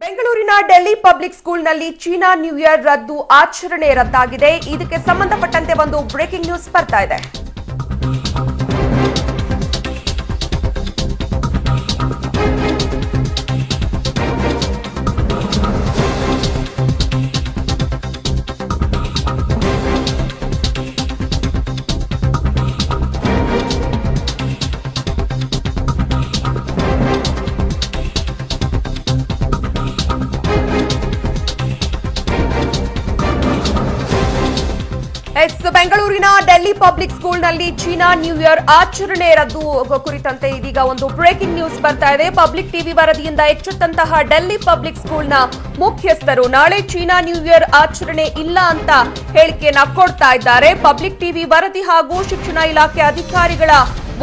ಬೆಂಗಳೂರಿನ ಡೆಲ್ಲಿ ಪಬ್ಲಿಕ್ ಸ್ಕೂಲ್ನಲ್ಲಿ China new year ಆಚರಣೆ ರದ್ದಾಗಿದೆ. ಇದಕ್ಕೆ ಸಂಬಂಧಪಟ್ಟಂತೆ ಒಂದು ಬ್ರೇಕಿಂಗ್ ನ್ಯೂಸ್ ಬರ್ತಾ ಇದೆ. ಬೆಂಗಳೂರಿನ ಡೆಲ್ಲಿ ಪಬ್ಲಿಕ್ ಸ್ಕೂಲ್ನಲ್ಲಿ ಚೀನಾ ನ್ಯೂ ಇಯರ್ ಆಚರಣೆ ರದ್ದು ಕುರಿತಂತೆ ಇದೀಗ ಒಂದು ಬ್ರೇಕಿಂಗ್ ನ್ಯೂಸ್ ಬರ್ತಾ ಇದೆ. ಪಬ್ಲಿಕ್ ಟಿವಿ ವರದಿಯಿಂದ ಎಚ್ಚೆತ್ತಂತಹ ಡೆಲ್ಲಿ ಪಬ್ಲಿಕ್ ಸ್ಕೂಲ್ನ ಮುಖ್ಯಸ್ಥರು ನಾಳೆ ಚೀನಾ ನ್ಯೂ ಇಯರ್ ಆಚರಣೆ ಇಲ್ಲ ಅಂತ ಹೇಳಿಕೆಯನ್ನ ಕೊಡ್ತಾ ಇದ್ದಾರೆ. ಪಬ್ಲಿಕ್ ಟಿವಿ ವರದಿ ಹಾಗೂ ಶಿಕ್ಷಣ ಇಲಾಖೆ ಅಧಿಕಾರಿಗಳ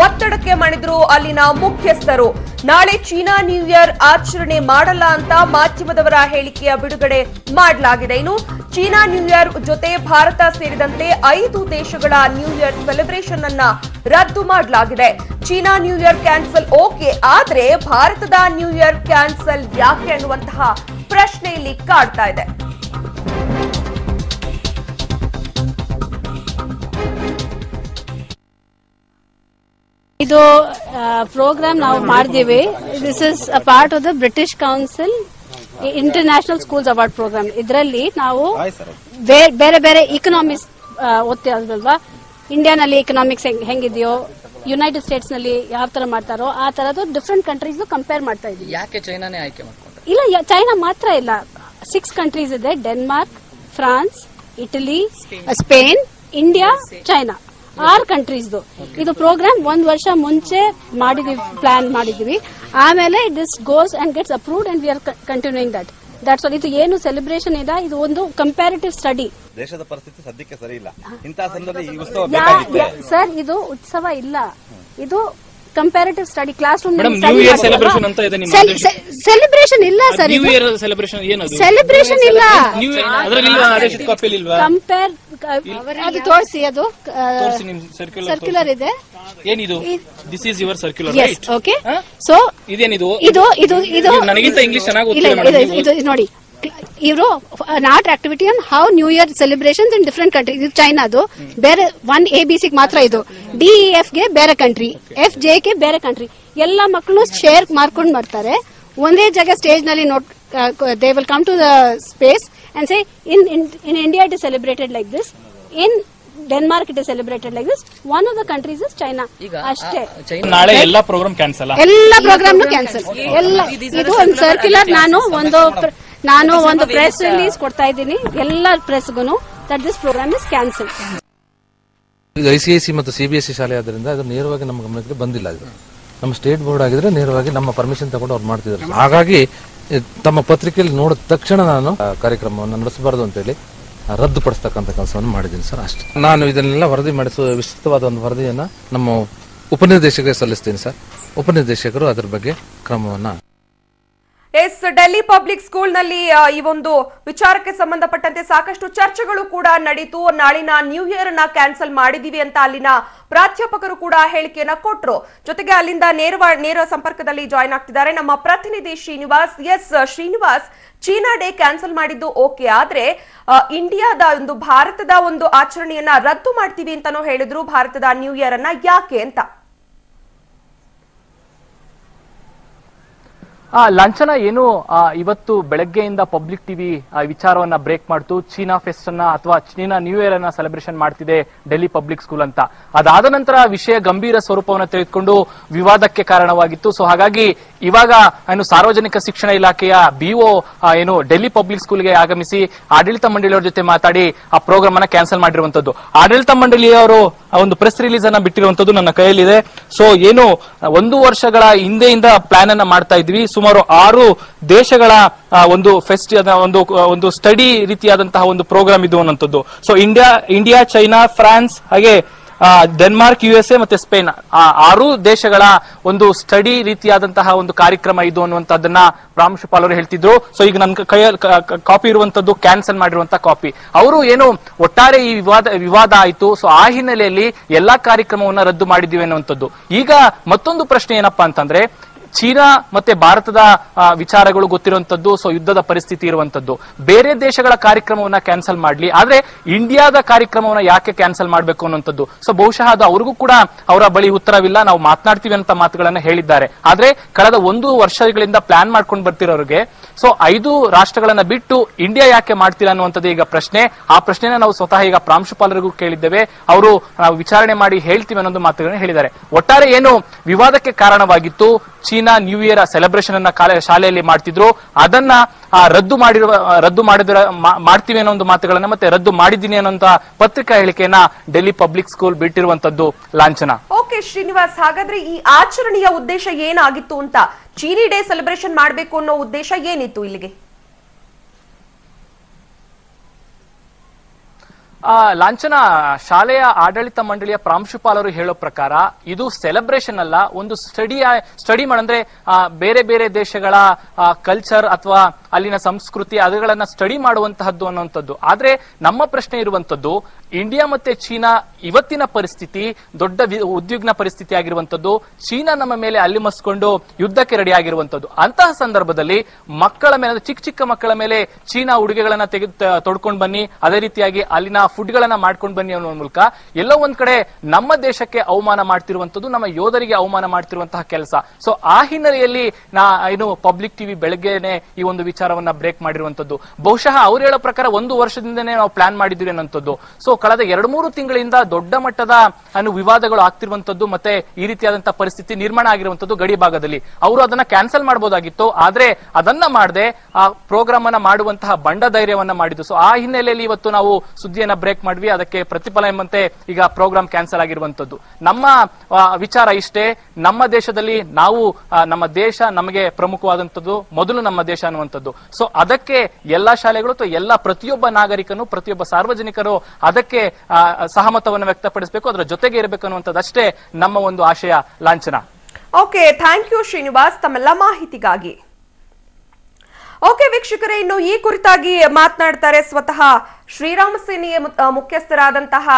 ಒತ್ತಡಕ್ಕೆ ಮಣಿದ್ರು ಅಲ್ಲಿನ ಮುಖ್ಯಸ್ಥರು. ನಾಳೆ ಚೀನಾ ನ್ಯೂ ಇಯರ್ ಆಚರಣೆ ಮಾಡಲ್ಲ ಅಂತ ಮಾಧ್ಯಮದವರ ಹೇಳಿಕೆಯ ಬಿಡುಗಡೆ ಮಾಡಲಾಗಿದೆ. ಇನ್ನು ಚೀನಾ ನ್ಯೂ ಇಯರ್ ಜೊತೆ ಭಾರತ ಸೇರಿದಂತೆ 5 ದೇಶಗಳ ನ್ಯೂ ಇಯರ್ ಸೆಲೆಬ್ರೇಷನ್ ಅನ್ನ ರದ್ದು ಮಾಡಲಾಗಿದೆ. China new year cancel okay, ಆದ್ರೆ ಭಾರತದ ನ್ಯೂ ಇಯರ್ ಕ್ಯಾನ್ಸಲ್ ಯಾಕೆ ಅನ್ನುವಂತಹ ಪ್ರಶ್ನೆ ಇಲ್ಲಿ ಕಾಡ್ತಾ ಇದೆ. ಇದು ಪ್ರೋಗ್ರಾಮ್ ನಾವು ಮಾಡಿದೀವಿ. This is a part of the British Council international schools award programme. ಇದರಲ್ಲಿ ನಾವು ಬೇರೆ ಬೇರೆ ಇಕನಾಮಿಕ್ಸ್ ಓದ್ತೀವಲ್ವಾ, ಇಂಡಿಯಾನಲ್ಲಿ ಇಕನಾಮಿಕ್ಸ್ ಹೆಂಗಿದೆಯೋ, ಯುನೈಟೆಡ್ ಸ್ಟೇಟ್ಸ್ ನಲ್ಲಿ ಯಾವ ತರ ಮಾಡ್ತಾರೋ ಆ ತರದ್ದು ಡಿಫ್ರೆಂಟ್ ಕಂಟ್ರೀಸ್ ಕಂಪೇರ್ ಮಾಡ್ತಾ ಇದೀವಿ. ಯಾಕೆ ಚೈನಾನೇ ಆಯ್ಕೆ ಮಾಡ್ಕೊಂಡ್ರೆ? ಇಲ್ಲ, ಚೈನಾ ಮಾತ್ರ ಇಲ್ಲ, 6 ಕಂಟ್ರೀಸ್ ಇದೆ. Denmark, France, Italy, Spain, India, China, 6 ಕಂಟ್ರೀಸ್ದು ಇದು ಪ್ರೋಗ್ರಾಮ್ 1 ವರ್ಷ ಮುಂಚೆ ಪ್ಲಾನ್ ಮಾಡಿದೀವಿ. ಆಮೇಲೆ this goes and gets approved and we are continuing that. That's all. ಇದು ಏನು ಸೆಲೆಬ್ರೇಷನ್ ಇಲ್ಲ, ಇದು ಒಂದು ಕಂಪ್ಯಾರಿಟಿವ್ ಸ್ಟಡಿ. ದೇಶದ ಪರಿಸ್ಥಿತಿ ಸದ್ಯಕ್ಕೆ ಸರಿ ಇಲ್ಲ, ಇಂತಹ ಸಂದರ್ಭದಲ್ಲಿ ಈ ಉತ್ಸವ ಬೇಕಾಗಿತ್ತು ಸರ್. ಇದು ಉತ್ಸವ ಇಲ್ಲ, ಇದು comparative study. Class room celebration ಇಲ್ಲ ಸರ್. ಸೆಲೆಬ್ರೇಷನ್ ಏನದು? ಸೆಲೆಬ್ರೇಷನ್ ಇಲ್ಲ, ಕಂಪೇರ್ ಅದು ತೋರಿಸಿ. ಅದು ಸರ್ಕ್ಯುಲರ್ ಇದೆ. ಏನಿದು? This is your circular, right? Okay. So ಇದೇನಿದು? ಇದು ನನಗಿಂತ ಇಂಗ್ಲಿಷ್ ಚೆನ್ನಾಗಿ ಇದು ನೋಡಿ. ಇವರು not activity on how new year celebrations in different country. ಇದು ಚೈನಾದು ಬೇರೆ 1 ABC ಮಾತ್ರ. ಇದು DEF ಗೆ ಬೇರೆ ಕಂಟ್ರಿ, FJ ಗೆ ಬೇರೆ ಕಂಟ್ರಿ. ಎಲ್ಲ ಮಕ್ಕಳು ಶೇರ್ ಮಾಡ್ಕೊಂಡು ಬರ್ತಾರೆ. ಒಂದೇ ಜಾಗ ಸ್ಟೇಜ್ ನಲ್ಲಿ they will come to the space and say in India it is celebrated like this, in Denmark it is celebrated like this. One of the countries is China. ಅಷ್ಟೇ. ನಾಳೆ ಎಲ್ಲ ಪ್ರೋಗ್ರಾಮ್ ಕ್ಯಾನ್ಸಲ್, ಎಲ್ಲ programme cancel. ಎಲ್ಲ ಇದು ಒಂದು circular. ನಾನು ಒಂದು press release ಕೊಡ್ತಾ ಇದ್ದೀನಿ ಎಲ್ಲ ಪ್ರೆಸ್ಗೂ that this program is cancel. ಇದು ICIC ಮತ್ತು CBSE ಶಾಲೆ ಆದ್ರಿಂದ ಅದು ನೇರವಾಗಿ ನಮ್ಮ ಗಮನಕ್ಕೆ ಬಂದಿಲ್ಲ. ಇದು ನಮ್ಮ ಸ್ಟೇಟ್ ಬೋರ್ಡ್ ಆಗಿದ್ರೆ ನೇರವಾಗಿ ನಮ್ಮ ಪರ್ಮಿಷನ್ ತಗೊಂಡು ಅವ್ರು ಮಾಡ್ತಿದ್ದಾರೆ. ಹಾಗಾಗಿ ತಮ್ಮ ಪತ್ರಿಕೆಯಲ್ಲಿ ನೋಡಿದ ತಕ್ಷಣ ನಾನು ಕಾರ್ಯಕ್ರಮವನ್ನು ನಡೆಸಬಾರದು ಅಂತ ಹೇಳಿ ರದ್ದುಪಡಿಸ್ತಕ್ಕಂಥ ಕೆಲಸವನ್ನು ಮಾಡಿದ್ದೀನಿ ಸರ್. ಅಷ್ಟೇ. ನಾನು ಇದನ್ನೆಲ್ಲ ವರದಿ ಮಾಡಿಸುವ ವಿಸ್ತೃತವಾದ ಒಂದು ವರದಿಯನ್ನ ನಮ್ಮ ಉಪನಿರ್ದೇಶಕರಿಗೆ ಸಲ್ಲಿಸ್ತೀನಿ ಸರ್. ಉಪನಿರ್ದೇಶಕರು ಅದರ ಬಗ್ಗೆ ಕ್ರಮವನ್ನ. ಡೆಲ್ಲಿ ಪಬ್ಲಿಕ್ ಸ್ಕೂಲ್ನಲ್ಲಿ ಈ ಒಂದು ವಿಚಾರಕ್ಕೆ ಸಂಬಂಧಪಟ್ಟಂತೆ ಸಾಕಷ್ಟು ಚರ್ಚೆಗಳು ಕೂಡ ನಡೀತು. ನಾಳಿನ ನ್ಯೂ ಇಯರ್ ಅನ್ನ ಕ್ಯಾನ್ಸಲ್ ಮಾಡಿದೀವಿ ಅಂತ ಅಲ್ಲಿನ ಪ್ರಾಧ್ಯಾಪಕರು ಕೂಡ ಹೇಳಿಕೆಯನ್ನ ಕೊಟ್ರು. ಜೊತೆಗೆ ಅಲ್ಲಿಂದ ನೇರ ಸಂಪರ್ಕದಲ್ಲಿ ಜಾಯಿನ್ ಆಗ್ತಿದ್ದಾರೆ ನಮ್ಮ ಪ್ರತಿನಿಧಿ Srinivas. S Srinivas, China day cancel ಮಾಡಿದ್ದು ಓಕೆ, ಆದ್ರೆ ಇಂಡಿಯಾದ ಒಂದು ಭಾರತದ ಒಂದು ಆಚರಣೆಯನ್ನ ರದ್ದು ಮಾಡ್ತೀವಿ ಅಂತಾನೂ ಹೇಳಿದ್ರು. ಭಾರತದ ನ್ಯೂ ಇಯರ್ ಅನ್ನ ಯಾಕೆ ಅಂತ? ಲಾಂಛನ ಏನು ಇವತ್ತು ಬೆಳಗ್ಗೆಯಿಂದ ಪಬ್ಲಿಕ್ ಟಿವಿ ವಿಚಾರವನ್ನ ಬ್ರೇಕ್ ಮಾಡ್ತು. ಚೀನಾ ಫೆಸ್ಟ್ ಅನ್ನ ಅಥವಾ ಚೀನಾ ನ್ಯೂ ಇಯರ್ ಅನ್ನ ಸೆಲೆಬ್ರೇಷನ್ ಮಾಡ್ತಿದೆ ಡೆಲ್ಲಿ ಪಬ್ಲಿಕ್ ಸ್ಕೂಲ್ ಅಂತ. ಅದಾದ ನಂತರ ವಿಷಯ ಗಂಭೀರ ಸ್ವರೂಪವನ್ನು ತೆಗೆದುಕೊಂಡು ವಿವಾದಕ್ಕೆ ಕಾರಣವಾಗಿತ್ತು. ಸೊ ಹಾಗಾಗಿ ಇವಾಗ ಏನು ಸಾರ್ವಜನಿಕ ಶಿಕ್ಷಣ ಇಲಾಖೆಯ BO ಏನು ಡೆಲ್ಲಿ ಪಬ್ಲಿಕ್ ಸ್ಕೂಲ್ಗೆ ಆಗಮಿಸಿ ಆಡಳಿತ ಮಂಡಳಿಯವರ ಜೊತೆ ಮಾತಾಡಿ ಆ ಪ್ರೋಗ್ರಾಮ್ ಅನ್ನ ಕ್ಯಾನ್ಸಲ್ ಮಾಡಿರುವಂತದ್ದು. ಆಡಳಿತ ಮಂಡಳಿಯವರು ಒಂದು ಪ್ರೆಸ್ ರಿಲೀಸ್ ಅನ್ನ ಬಿಟ್ಟಿರುವಂತದ್ದು ನನ್ನ ಕೈಯಲ್ಲಿದೆ. ಸೊ ಏನು 1 ವರ್ಷಗಳ ಹಿಂದೆಯಿಂದ ಪ್ಲಾನ್ ಅನ್ನ ಮಾಡ್ತಾ ಇದ್ವಿ. ಸುಮಾರು 6 ದೇಶಗಳ ಒಂದು ಫೆಸ್ಟ್ ಒಂದು ಸ್ಟಡಿ ರೀತಿಯಾದಂತಹ ಒಂದು ಪ್ರೋಗ್ರಾಮ್ ಇದು ಅನ್ನುವಂಥದ್ದು. ಸೊ ಇಂಡಿಯಾ, ಚೈನಾ, ಫ್ರಾನ್ಸ್, ಹಾಗೆ ಡೆನ್ಮಾರ್ಕ್, USA ಮತ್ತೆ ಸ್ಪೇನ್ 6 ದೇಶಗಳ ಒಂದು ಸ್ಟಡಿ ರೀತಿಯಾದಂತಹ ಒಂದು ಕಾರ್ಯಕ್ರಮ ಇದು ಅನ್ನುವಂಥದ್ದನ್ನ ಪ್ರಾಂಶುಪಾಲರು ಹೇಳ್ತಿದ್ರು. ಸೊ ಈಗ ನನ್ನ ಕೈಯಲ್ಲಿ ಕಾಪಿ ಇರುವಂತದ್ದು ಕ್ಯಾನ್ಸಲ್ ಮಾಡಿರುವಂತಹ ಕಾಪಿ. ಅವರು ಏನು ಒಟ್ಟಾರೆ ಈ ವಿವಾದ ಆಯಿತು. ಸೊ ಆ ಹಿನ್ನೆಲೆಯಲ್ಲಿ ಎಲ್ಲಾ ಕಾರ್ಯಕ್ರಮವನ್ನ ರದ್ದು ಮಾಡಿದ್ದೀವಿ ಅನ್ನುವಂಥದ್ದು. ಈಗ ಮತ್ತೊಂದು ಪ್ರಶ್ನೆ ಏನಪ್ಪಾ ಅಂತಂದ್ರೆ, ಚೀನಾ ಮತ್ತೆ ಭಾರತದ ವಿಚಾರಗಳು ಗೊತ್ತಿರುವಂತದ್ದು, ಸೊ ಯುದ್ಧದ ಪರಿಸ್ಥಿತಿ ಇರುವಂತದ್ದು. ಬೇರೆ ದೇಶಗಳ ಕಾರ್ಯಕ್ರಮವನ್ನ ಕ್ಯಾನ್ಸಲ್ ಮಾಡ್ಲಿ, ಆದ್ರೆ ಇಂಡಿಯಾದ ಕಾರ್ಯಕ್ರಮವನ್ನ ಯಾಕೆ ಕ್ಯಾನ್ಸಲ್ ಮಾಡ್ಬೇಕು ಅನ್ನುವಂಥದ್ದು. ಸೊ ಬಹುಶಃ ಅದು ಅವ್ರಿಗೂ ಕೂಡ ಅವರ ಬಳಿ ಉತ್ತರವಿಲ್ಲ, ನಾವು ಮಾತನಾಡ್ತೀವಿ ಅಂತ ಮಾತುಗಳನ್ನ ಹೇಳಿದ್ದಾರೆ. ಆದ್ರೆ ಕಳೆದ 1 ವರ್ಷಗಳಿಂದ ಪ್ಲಾನ್ ಮಾಡ್ಕೊಂಡು ಬರ್ತಿರೋರಿಗೆ ಸೊ 5 ರಾಷ್ಟ್ರಗಳನ್ನ ಬಿಟ್ಟು ಇಂಡಿಯಾ ಯಾಕೆ ಮಾಡ್ತೀರಾ ಅನ್ನುವಂಥದ್ದು ಈಗ ಪ್ರಶ್ನೆ. ಆ ಪ್ರಶ್ನೆನ ನಾವು ಸ್ವತಃ ಈಗ ಪ್ರಾಂಶುಪಾಲರಿಗೂ ಕೇಳಿದ್ದೇವೆ. ಅವರು ನಾವು ವಿಚಾರಣೆ ಮಾಡಿ ಹೇಳ್ತೀವಿ ಅನ್ನೋದು ಮಾತುಗಳನ್ನ ಹೇಳಿದ್ದಾರೆ. ಒಟ್ಟಾರೆ ಏನು ವಿವಾದಕ್ಕೆ ಕಾರಣವಾಗಿತ್ತು, ಚೀನಾ ನ್ಯೂ ಇಯರ್ ಸೆಲೆಬ್ರೇಷನ್ ಅನ್ನ ಶಾಲೆಯಲ್ಲಿ ಮಾಡ್ತಿದ್ರು, ಅದನ್ನ ರದ್ದು ಮಾಡ್ತೀವಿ ಅನ್ನೋ ಒಂದು ಮಾತುಗಳನ್ನ ಮತ್ತೆ ರದ್ದು ಮಾಡಿದ್ದೀನಿ ಅನ್ನೋ ಪತ್ರಿಕಾ ಹೇಳಿಕೆಯನ್ನ ಡೆಲ್ಲಿ ಪಬ್ಲಿಕ್ ಸ್ಕೂಲ್ ಬಿಟ್ಟಿರುವಂತದ್ದು ಲಾಂಛನ. ಓಕೆ ಶ್ರೀನಿವಾಸ್, ಹಾಗಾದ್ರೆ ಈ ಆಚರಣೆಯ ಉದ್ದೇಶ ಏನಾಗಿತ್ತು ಅಂತ, ಚೀನಿ ಡೇ ಸೆಲೆಬ್ರೇಷನ್ ಮಾಡಬೇಕು ಅನ್ನೋ ಉದ್ದೇಶ ಏನಿತ್ತು ಇಲ್ಲಿಗೆ? ಲಾಂಛನ, ಶಾಲೆಯ ಆಡಳಿತ ಮಂಡಳಿಯ ಪ್ರಾಂಶುಪಾಲರು ಹೇಳೋ ಪ್ರಕಾರ ಇದು ಸೆಲೆಬ್ರೇಷನ್ ಅಲ್ಲ, ಒಂದು ಸ್ಟಡಿ ಮಾಡಂದ್ರೆ ಬೇರೆ ಬೇರೆ ದೇಶಗಳ ಕಲ್ಚರ್ ಅಥವಾ ಅಲ್ಲಿನ ಸಂಸ್ಕೃತಿ ಅವುಗಳನ್ನ ಸ್ಟಡಿ ಮಾಡುವಂತಹದ್ದು ಅನ್ನುವಂಥದ್ದು. ಆದ್ರೆ ನಮ್ಮ ಪ್ರಶ್ನೆ ಇರುವಂತದ್ದು, ಇಂಡಿಯಾ ಮತ್ತೆ ಚೀನಾ ಇವತ್ತಿನ ಪರಿಸ್ಥಿತಿ ದೊಡ್ಡ ಉದ್ವಿಗ್ನ ಪರಿಸ್ಥಿತಿ ಆಗಿರುವಂತದ್ದು. ಚೀನಾ ನಮ್ಮ ಮೇಲೆ ಅಲ್ಲಿಮಸ್ಕೊಂಡು ಯುದ್ಧಕ್ಕೆ ರೆಡಿ ಆಗಿರುವಂತದ್ದು. ಅಂತಹ ಸಂದರ್ಭದಲ್ಲಿ ಮಕ್ಕಳ ಮೇಲೆ, ಚಿಕ್ಕ ಮಕ್ಕಳ ಮೇಲೆ ಚೀನಾ ಉಡುಗೆಗಳನ್ನ ತೊಡ್ಕೊಂಡು ಬನ್ನಿ, ಅದೇ ರೀತಿಯಾಗಿ ಅಲ್ಲಿನ ಫುಡ್ ಗಳನ್ನ ಮಾಡ್ಕೊಂಡು ಬನ್ನಿ ಅನ್ನೋ ಮೂಲಕ ಎಲ್ಲೋ ಒಂದ್ ಕಡೆ ನಮ್ಮ ದೇಶಕ್ಕೆ ಅವಮಾನ ಮಾಡ್ತಿರುವಂತದ್ದು, ನಮ್ಮ ಯೋಧರಿಗೆ ಅವಮಾನ ಮಾಡ್ತಿರುವಂತಹ ಕೆಲಸ. ಸೊ ಆ ಹಿನ್ನೆಲೆಯಲ್ಲಿ ಏನು ಪಬ್ಲಿಕ್ ಟಿವಿ ಬೆಳಗ್ಗೆನೆ ಈ ಒಂದು ವಿಚಾರವನ್ನ ಬ್ರೇಕ್ ಮಾಡಿರುವಂತದ್ದು. ಬಹುಶಃ ಅವ್ರು ಹೇಳೋ ಪ್ರಕಾರ 1 ವರ್ಷದಿಂದನೇ ನಾವು ಪ್ಲಾನ್ ಮಾಡಿದ್ವಿ ಅನ್ನೋಂಥದ್ದು. ಸೊ ಕಳೆದ 2-3 ತಿಂಗಳಿಂದ ದೊಡ್ಡ ಮಟ್ಟದ ವಿವಾದಗಳು ಆಗ್ತಿರುವಂತದ್ದು, ಮತ್ತೆ ಈ ರೀತಿಯಾದಂತಹ ಪರಿಸ್ಥಿತಿ ನಿರ್ಮಾಣ ಆಗಿರುವಂತದ್ದು ಗಡಿ ಭಾಗದಲ್ಲಿ. ಅವರು ಅದನ್ನ ಕ್ಯಾನ್ಸಲ್ ಮಾಡಬಹುದಾಗಿತ್ತು, ಆದ್ರೆ ಅದನ್ನ ಮಾಡದೆ ಆ ಪ್ರೋಗ್ರಾಮ್ ಅನ್ನ ಮಾಡುವಂತಹ ಬಂಡ ಧೈರ್ಯವನ್ನ ಮಾಡಿದ್ದು. ಸೊ ಆ ಹಿನ್ನೆಲೆಯಲ್ಲಿ ಇವತ್ತು ನಾವು ಸುದ್ದಿಯನ್ನ ಬ್ರೇಕ್ ಮಾಡಿದ್ವಿ, ಅದಕ್ಕೆ ಪ್ರತಿಫಲ ಎಂಬಂತೆ ಈಗ ಪ್ರೋಗ್ರಾಮ್ ಕ್ಯಾನ್ಸಲ್ ಆಗಿರುವಂತದ್ದು. ನಮ್ಮ ವಿಚಾರ ಇಷ್ಟೇ, ನಮ್ಮ ದೇಶದಲ್ಲಿ ನಾವು ನಮ್ಮ ದೇಶ ನಮಗೆ ಪ್ರಮುಖವಾದಂತದ್ದು, ಮೊದಲು ನಮ್ಮ ದೇಶ ಅನ್ನುವಂಥದ್ದು. ಸೊ ಅದಕ್ಕೆ ಎಲ್ಲಾ ಶಾಲೆಗಳು ಅಥವಾ ಎಲ್ಲ ಪ್ರತಿಯೊಬ್ಬ ನಾಗರಿಕನು, ಪ್ರತಿಯೊಬ್ಬ ಸಾರ್ವಜನಿಕರು ಅದಕ್ಕೆ ಸಹಮತವನ್ನು ವ್ಯಕ್ತಪಡಿಸಬೇಕು, ಅದರ ಜೊತೆಗೆ ಇರಬೇಕು ಅನ್ನುವಂಥದ್ದಷ್ಟೇ ನಮ್ಮ ಒಂದು ಆಶಯ ಲಾಂಛನ. ಓಕೆ, ಥ್ಯಾಂಕ್ ಯು ಶ್ರೀನಿವಾಸ್ ತಮ್ಮೆಲ್ಲ ಮಾಹಿತಿಗಾಗಿ. ಓಕೆ ವೀಕ್ಷಕರೇ, ಇನ್ನು ಈ ಕುರಿತಾಗಿ ಮಾತನಾಡ್ತಾರೆ ಸ್ವತಃ ಶ್ರೀರಾಮ ಸೇನೆಯ ಮುಖ್ಯಸ್ಥರಾದಂತಹ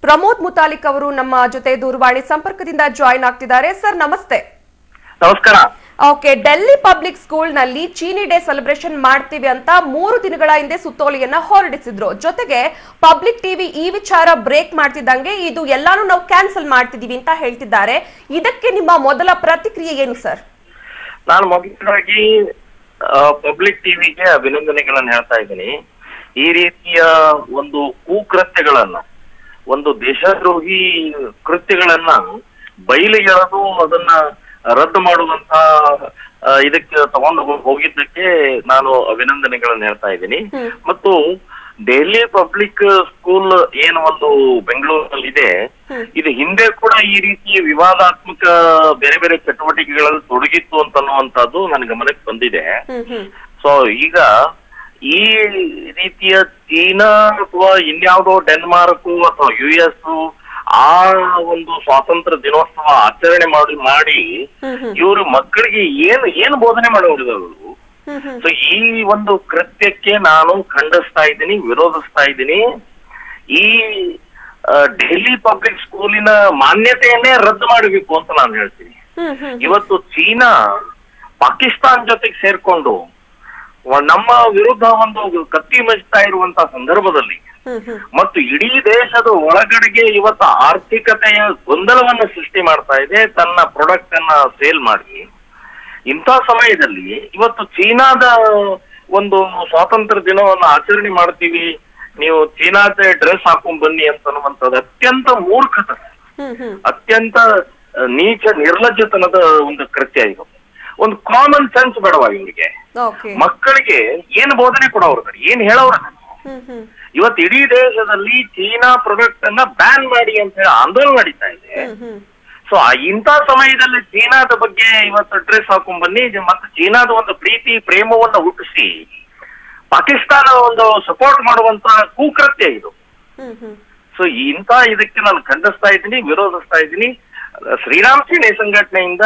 ಪ್ರಮೋದ್ ಮುತಾಲಿಕ್ ಅವರು ನಮ್ಮ ಜೊತೆ ದೂರವಾಣಿ ಸಂಪರ್ಕದಿಂದ ಜಾಯಿನ್ ಆಗ್ತಿದ್ದಾರೆ. ಸರ್ ನಮಸ್ತೆ. ನಮಸ್ಕಾರ. ಓಕೆ, ಡೆಲ್ಲಿ ಪಬ್ಲಿಕ್ ಸ್ಕೂಲ್ ನಲ್ಲಿ ಚೀನಿ ಡೇ ಸೆಲೆಬ್ರೇಷನ್ ಮಾಡ್ತೀವಿ ಅಂತ 3 ದಿನಗಳ ಹಿಂದೆ ಸುತ್ತೋಲೆಯನ್ನ ಹೊರಡಿಸಿದ್ರು. ಜೊತೆಗೆ ಪಬ್ಲಿಕ್ ಟಿವಿ ಈ ವಿಚಾರ ಬ್ರೇಕ್ ಮಾಡ್ತಿದ್ದಂಗೆ ಇದು ಎಲ್ಲಾನು ನಾವು ಕ್ಯಾನ್ಸಲ್ ಮಾಡ್ತಿದೀವಿ ಅಂತ ಹೇಳ್ತಿದ್ದಾರೆ. ಇದಕ್ಕೆ ನಿಮ್ಮ ಮೊದಲ ಪ್ರತಿಕ್ರಿಯೆ ಏನು ಸರ್? ನಾನು ಮೊದಲಾಗಿ ಪಬ್ಲಿಕ್ ಟಿವಿಗೆ ಅಭಿನಂದನೆಗಳನ್ನು ಹೇಳ್ತಾ ಇದ್ದೀನಿ. ಈ ರೀತಿಯ ಒಂದು ಕುಕೃತ್ಯಗಳನ್ನ, ಒಂದು ದೇಶದ್ರೋಹಿ ಕೃತ್ಯಗಳನ್ನ ಬಯಲಿಗೆಳೆದು ಅದನ್ನ ರದ್ದು ಮಾಡುವಂತ ಇದಕ್ಕೆ ತಗೊಂಡು ಹೋಗಿದ್ದಕ್ಕೆ ನಾನು ಅಭಿನಂದನೆಗಳನ್ನು ಹೇಳ್ತಾ ಇದ್ದೀನಿ. ಮತ್ತು ಡೆಲ್ಲಿ ಪಬ್ಲಿಕ್ ಸ್ಕೂಲ್ ಏನು ಒಂದು ಬೆಂಗಳೂರಲ್ಲಿ ಇದೆ, ಇದು ಹಿಂದೆ ಕೂಡ ಈ ರೀತಿ ವಿವಾದಾತ್ಮಕ ಬೇರೆ ಬೇರೆ ಚಟುವಟಿಕೆಗಳಲ್ಲಿ ತೊಡಗಿತ್ತು ಅಂತನ್ನುವಂಥದ್ದು ನನ್ನ ಗಮನಕ್ಕೆ ಬಂದಿದೆ. ಸೊ ಈಗ ಈ ರೀತಿಯ ಚೀನಾ ಅಥವಾ ಇನ್ಯಾವುದೋ ಡೆನ್ಮಾರ್ಕ್ ಅಥವಾ US ಆ ಒಂದು ಸ್ವಾತಂತ್ರ್ಯ ದಿನೋತ್ಸವ ಆಚರಣೆ ಮಾಡಿ ಇವರು ಮಕ್ಕಳಿಗೆ ಏನು ಬೋಧನೆ ಮಾಡೋರು. ಸೊ ಈ ಒಂದು ಕೃತ್ಯಕ್ಕೆ ನಾನು ಖಂಡಿಸ್ತಾ ಇದ್ದೀನಿ, ವಿರೋಧಿಸ್ತಾ ಇದ್ದೀನಿ. ಈ ಡೆಲ್ಲಿ ಪಬ್ಲಿಕ್ ಸ್ಕೂಲಿನ ಮಾನ್ಯತೆಯನ್ನೇ ರದ್ದು ಮಾಡಬೇಕು ಅಂತ ನಾನು ಹೇಳ್ತೀನಿ. ಇವತ್ತು ಚೀನಾ ಪಾಕಿಸ್ತಾನ್ ಜೊತೆಗೆ ಸೇರ್ಕೊಂಡು ನಮ್ಮ ವಿರುದ್ಧ ಒಂದು ಕತ್ತಿ ಮಜ್ತಾ ಇರುವಂತ ಸಂದರ್ಭದಲ್ಲಿ ಮತ್ತು ಇಡೀ ದೇಶದ ಒಳಗಡೆಗೆ ಇವತ್ತು ಆರ್ಥಿಕತೆಯ ಗೊಂದಲವನ್ನ ಸೃಷ್ಟಿ ಮಾಡ್ತಾ ಇದೆ ತನ್ನ ಪ್ರಾಡಕ್ಟ್ ಅನ್ನ ಸೇಲ್ ಮಾಡಿ. ಇಂಥ ಸಮಯದಲ್ಲಿ ಇವತ್ತು ಚೀನಾದ ಒಂದು ಸ್ವಾತಂತ್ರ್ಯ ದಿನವನ್ನು ಆಚರಣೆ ಮಾಡ್ತೀವಿ, ನೀವು ಚೀನಾದ ಡ್ರೆಸ್ ಹಾಕೊಂಡ್ ಬನ್ನಿ ಅಂತನ್ನುವಂಥದ್ದು ಅತ್ಯಂತ ಮೂರ್ಖತನ, ಅತ್ಯಂತ ನೀಚ ನಿರ್ಲಜ್ಜತನದ ಒಂದು ಕೃತ್ಯ. ಇದು ಒಂದು ಕಾಮನ್ ಸೆನ್ಸ್ ಬೇಡವಾ ಇವರಿಗೆ? ಮಕ್ಕಳಿಗೆ ಏನ್ ಬೋಧನೆ ಕೊಡೋರು, ಏನ್ ಹೇಳೋರ? ಇವತ್ತು ಇಡೀ ದೇಶದಲ್ಲಿ ಚೀನಾ ಪ್ರಾಡಕ್ಟ್ ಅನ್ನ ಬ್ಯಾನ್ ಮಾಡಿ ಅಂತ ಹೇಳಿ ಆಂದೋಲನ ನಡೀತಾ ಇದೆ. ಸೊ ಇಂಥ ಸಮಯದಲ್ಲಿ ಚೀನಾದ ಬಗ್ಗೆ ಇವತ್ತು ಡ್ರೆಸ್ ಹಾಕೊಂಡ್ ಬನ್ನಿ ಮತ್ತೆ ಚೀನಾದ ಒಂದು ಪ್ರೀತಿ ಪ್ರೇಮವನ್ನ ಹುಟ್ಟಿಸಿ ಪಾಕಿಸ್ತಾನ ಒಂದು ಸಪೋರ್ಟ್ ಮಾಡುವಂತ ಕುಕೃತ್ಯ ಇದು. ಸೊ ಇಂಥ ಇದಕ್ಕೆ ನಾನು ಖಂಡಿಸ್ತಾ ಇದ್ದೀನಿ, ವಿರೋಧಿಸ್ತಾ ಇದ್ದೀನಿ. ಶ್ರೀರಾಮ್ ಸೇನೆ ಸಂಘಟನೆಯಿಂದ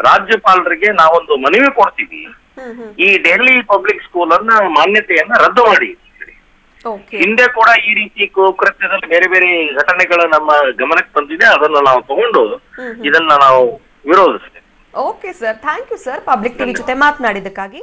ರಾಜ್ಯಪಾಲರಿಗೆ ನಾವೊಂದು ಮನವಿ ಕೊಡ್ತೀವಿ, ಈ ಡೆಲ್ಲಿ ಪಬ್ಲಿಕ್ ಸ್ಕೂಲ್ ಅನ್ನ ಮಾನ್ಯತೆಯನ್ನ ರದ್ದು ಮಾಡಿ. ಹಿಂದೆ ಕೂಡ ಈ ರೀತಿ ಕೃತ್ಯದಲ್ಲಿ ಬೇರೆ ಬೇರೆ ಘಟನೆಗಳು ನಮ್ಮ ಗಮನಕ್ಕೆ ಬಂದಿದೆ, ಅದನ್ನ ನಾವು ತಗೊಂಡು ಇದನ್ನ ನಾವು ವಿರೋಧಿಸ್ತೇವೆ. Okay sir, thank you sir public TV ಜೊತೆ ಮಾತನಾಡಿದ್ದಕ್ಕಾಗಿ.